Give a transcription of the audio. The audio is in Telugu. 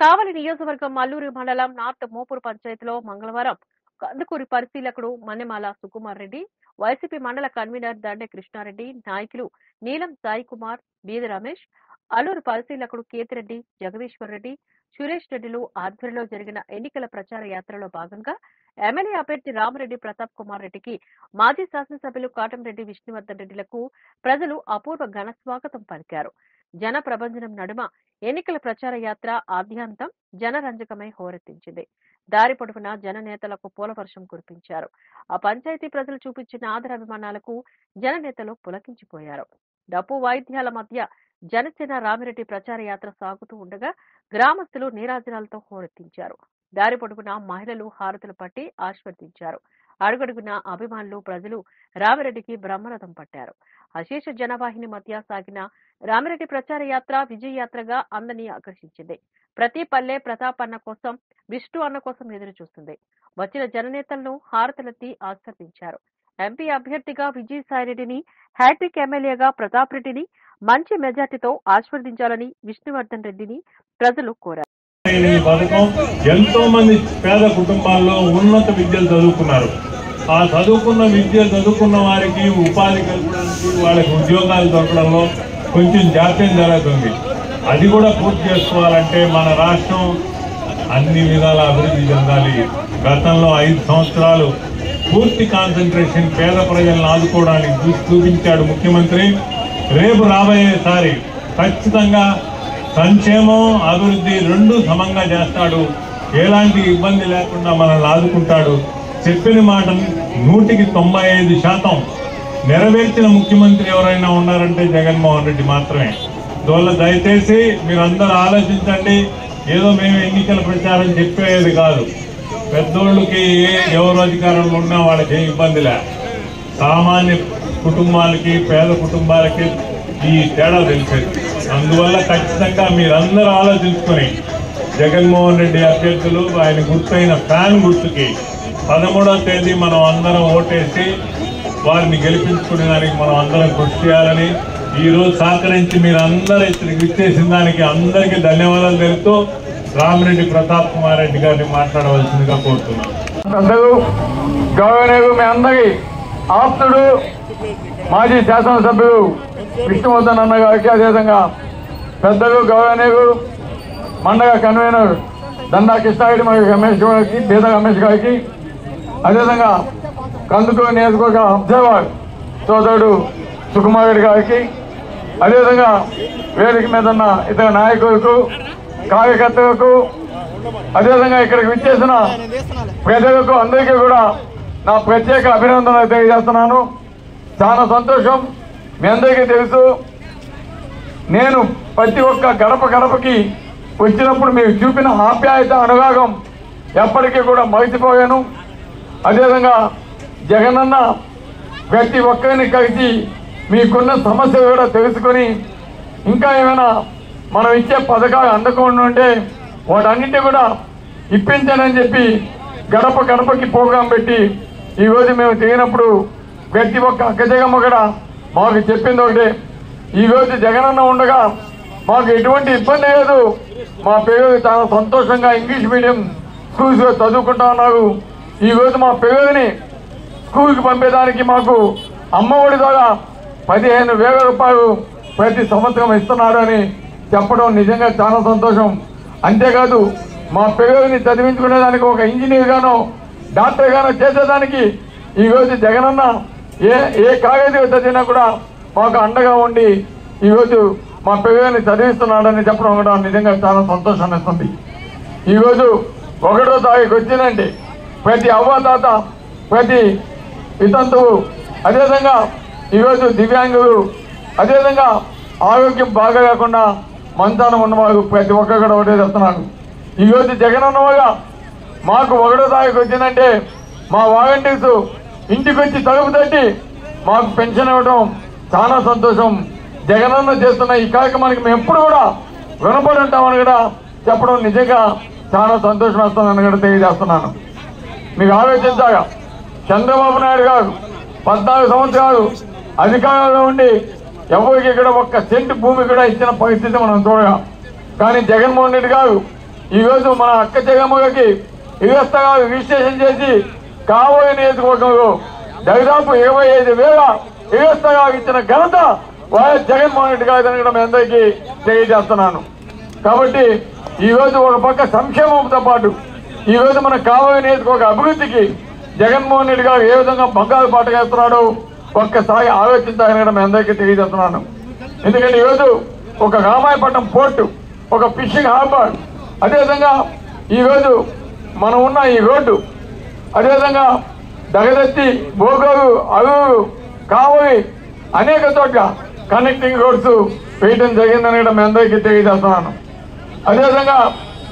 కావలి నియోజకవర్గం అల్లూరి మండలం నార్త్ మోపూర్ పంచాయతీలో మంగళవారం కందుకూరి పరిశీలకుడు మన్నెమాల సుకుమార్ రెడ్డి, వైసీపీ మండల కన్వీనర్ దండే కృష్ణారెడ్డి, నాయకులు నీలం సాయి కుమార్, బీద రమేష్, అల్లూరు పరిశీలకుడు కేతిరెడ్డి, జగదీశ్వర్ రెడ్డి, సురేష్ రెడ్డిలు ఆధ్వర్యంలో జరిగిన ఎన్నికల ప్రచార యాత్రలో భాగంగా ఎమ్మెల్యే అభ్యర్థి రామిరెడ్డి ప్రతాప్ కుమార్ రెడ్డికి మాజీ శాసనసభ్యులు కాటంరెడ్డి విష్ణువర్ధన్ రెడ్డిలకు ప్రజలు అపూర్వ ఘన స్వాగతం పలికారు. జన ప్రభంజనం నడుమ ఎన్నికల ప్రచార యాత్ర ఆద్యాంతం జనరంజకమై హోరెత్తించింది. దారి పొడవునా జన నేతలకు పూలవర్షం కురిపించారు. ఆ పంచాయతీ ప్రజలు చూపించిన ఆదరాభిమానాలకు జన నేతలు పులకించిపోయారు. డప్పు వాయిద్యాల మధ్య జనసేన రామిరెడ్డి ప్రచార యాత్ర సాగుతూ ఉండగా గ్రామస్తులు నీరాజనాలతో హోరెత్తించారు. దారి పొడవునా మహిళలు హారతులు పట్టి ఆశీర్వదించారు. అడుగడుగున అభిమానులు ప్రజలు రామిరెడ్డికి బ్రహ్మరథం పట్టారు. అశేష జనవాహిని మధ్య సాగిన రామిరెడ్డి ప్రచార యాత్ర విజయ యాత్రగా అందరినీ ఆకర్షించింది. ప్రతి పల్లె ప్రతాప్ అన్న కోసం, విష్ణు అన్న కోసం ఎదురు చూస్తుంది. వచ్చిన జననేతలను హారతులెత్తి ఆశీర్వదించారు. ఎంపీ అభ్యర్థిగా విజయసాయిరెడ్డిని, హ్యాట్రిక్ ఎమ్మెల్యేగా ప్రతాప్ రెడ్డిని మంచి మెజార్టీతో ఆశీర్వదించాలని విష్ణువర్ధన్ రెడ్డిని ప్రజలు కోరారు. ఎంతో మంది పేద కుటుంబాల్లో ఉన్నత విద్యలు చదువుకున్నారు. ఆ చదువుకున్న వారికి ఉపాధి కల్పడానికి, వాళ్ళకి ఉద్యోగాలు దొరకడంలో కొంచెం జాప్యం జరుగుతుంది. అది కూడా పూర్తి చేసుకోవాలంటే మన రాష్ట్రం అన్ని విధాల అభివృద్ధి చెందాలి. గతంలో 5 సంవత్సరాలు పూర్తి కాన్సన్ట్రేషన్ పేద ప్రజలను ఆదుకోవడానికి చూపించాడు ముఖ్యమంత్రి. రేపు రాబోయేసారి ఖచ్చితంగా సంక్షేమం, అభివృద్ధి రెండు సమంగా చేస్తాడు. ఎలాంటి ఇబ్బంది లేకుండా మనల్ని ఆదుకుంటాడు. చెప్పిన మాట 100% నెరవేర్చిన ముఖ్యమంత్రి ఎవరైనా ఉన్నారంటే జగన్మోహన్ రెడ్డి మాత్రమే. అందువల్ల దయచేసి మీరందరూ ఆలోచించండి. ఏదో మేము ఎన్నికల ప్రచారం చెప్పేది కాదు. పెద్దోళ్ళకి ఎవరు అధికారంలో ఉన్నా వాళ్ళకి ఏం ఇబ్బంది లే. సామాన్య కుటుంబాలకి, పేద కుటుంబాలకి ఈ తేడా తెలిసేది. అందువల్ల ఖచ్చితంగా మీరందరూ ఆలోచించుకొని జగన్మోహన్ రెడ్డి అభ్యర్థులు ఆయన గుర్తైన ఫ్యాన్ గుర్తుకి 13వ తేదీ మనం అందరం ఓటేసి వారిని గెలిపించుకునే దానికి మనం అందరం కృషి చేయాలని ఈరోజు సహకరించి మీరందరూ ఇక్కడికి ఇచ్చేసిన దానికి అందరికీ ధన్యవాదాలు తెలుపుతూ రామిరెడ్డి ప్రతాప్ కుమార్ రెడ్డి గారిని మాట్లాడవలసిందిగా కోరుతున్నాను. గౌరవనీయులు మీ అందరి ఆప్తుడు మాజీ శాసనసభ్యులు విష్ణువర్ధన్ అన్న గారికి, అదేవిధంగా పెద్దలు గౌరవనీయులు మండల కన్వీనర్ దండా కృష్ణారెడ్డి మరియు రమేష్ గారికి, బీద రమేష్ గారికి, అదేవిధంగా కందుకూరు నియోజకవర్గ అబ్జర్వర్ సోదరుడు సుకుమార్ రెడ్డి గారికి, అదేవిధంగా వేదిక మీద ఉన్న ఇతర నాయకులకు, కార్యకర్తలకు, అదేవిధంగా ఇక్కడికి విచ్చేసిన ప్రజలకు అందరికీ కూడా నా ప్రత్యేక అభినందనలు తెలియజేస్తున్నాను. చాలా సంతోషం. మీ అందరికీ తెలుసు, నేను ప్రతి ఒక్క గడపకి వచ్చినప్పుడు మీరు చూపిన ఆప్యాయత, అనురాగం ఎప్పటికీ కూడా మరిచిపోయాను. అదేవిధంగా జగనన్న ప్రతి ఒక్కరిని కలిసి మీకున్న సమస్యలు కూడా తెలుసుకొని ఇంకా ఏమైనా మనం ఇచ్చే పథకాలు అందకుండా ఉంటే వాటన్నింటి కూడా ఇప్పించానని చెప్పి గడపకి ప్రోగ్రాం పెట్టి ఈరోజు మేము తిరిగినప్పుడు ప్రతి ఒక్క అక్కజగమ్మ కూడా మాకు చెప్పింది ఒకటే, ఈరోజు జగనన్న ఉండగా మాకు ఎటువంటి ఇబ్బంది లేదు. మా పిల్లలు చాలా సంతోషంగా ఇంగ్లీష్ మీడియం స్కూల్స్లో చదువుకుంటా ఉన్నారు. ఈరోజు మా పిల్లలని స్కూల్కి పంపేదానికి మాకు అమ్మఒడి ద్వారా 15,000 రూపాయలు ప్రతి సంవత్సరం ఇస్తున్నారు అని చెప్పడం నిజంగా చాలా సంతోషం. అంతేకాదు మా పిల్లల్ని చదివించుకునేదానికి ఒక ఇంజనీర్ గానో డాక్టర్ గానో చేసేదానికి ఈరోజు జగనన్న ఏ కాలేజీలో చదివినా కూడా మాకు అండగా ఉండి ఈరోజు మా పిల్లల్ని చదివిస్తున్నాడని చెప్పడం కూడా నిజంగా చాలా సంతోషాన్ని ఇస్తుంది. ఈరోజు 1వ తారీఖు వచ్చిందంటే ప్రతి అవ్వతాత, ప్రతి వితంతువు, అదేవిధంగా ఈరోజు దివ్యాంగులు, అదేవిధంగా ఆరోగ్యం బాగా లేకుండా మంచానం ఉన్నవాళ్ళు ప్రతి ఒక్కరు కూడా ఒకటే చెప్తున్నారు. ఈరోజు జగనన్న వల్ల మాకు 1వ తారీఖు వచ్చిందంటే మా వాలంటీర్స్ ఇంటికి వచ్చి తలుపు తట్టి మాకు పెన్షన్ ఇవ్వడం చాలా సంతోషం. జగనన్న చేస్తున్న ఈ కార్యక్రమానికి మేము ఎప్పుడు కూడా రుణపడి ఉంటామని కూడా చెప్పడం నిజంగా చాలా సంతోషం వస్తుందని కూడా తెలియజేస్తున్నాను. మీకు ఆలోచించాగా చంద్రబాబు నాయుడు గారు 14 సంవత్సరాలు అధికారంలో ఉండి ఎవరికి ఇక్కడ ఒక్క సెంటు భూమి కూడా ఇచ్చిన పరిస్థితి మనం చూడగా, కానీ జగన్మోహన్ రెడ్డి గారు ఈరోజు మన అక్క జగమ్మకి వ్యవస్థగా రిజిస్ట్రేషన్ చేసి కాబోయే నియోజకవర్గంలో దాదాపు 25,000 వ్యవస్థగా ఇచ్చిన ఘనత వైఎస్ జగన్మోహన్ రెడ్డి గారు అనడం అందరికీ తెలియజేస్తున్నాను. కాబట్టి ఈరోజు ఒక పక్క సంక్షేమంతో పాటు ఈరోజు మన కాబోయే నియోజకవర్గ అభివృద్ధికి జగన్మోహన్ రెడ్డి గారు ఏ విధంగా బంగారు పాట వేస్తున్నాడో ఒక్కసారి ఆలోచించాలనడం అందరికీ తెలియజేస్తున్నాను. ఎందుకంటే ఈరోజు ఒక రామాయపట్నం పోర్టు, ఒక ఫిషింగ్ హార్బర్, అదేవిధంగా ఈరోజు మనం ఉన్న ఈ రోడ్డు, అదేవిధంగా దగదత్తి, బోగోరు, అరూరు, కావలి అనేక చోట్ల కనెక్టింగ్ రోడ్స్ వేయడం జరిగిందనడం అందరికీ తెలియజేస్తున్నాను. అదేవిధంగా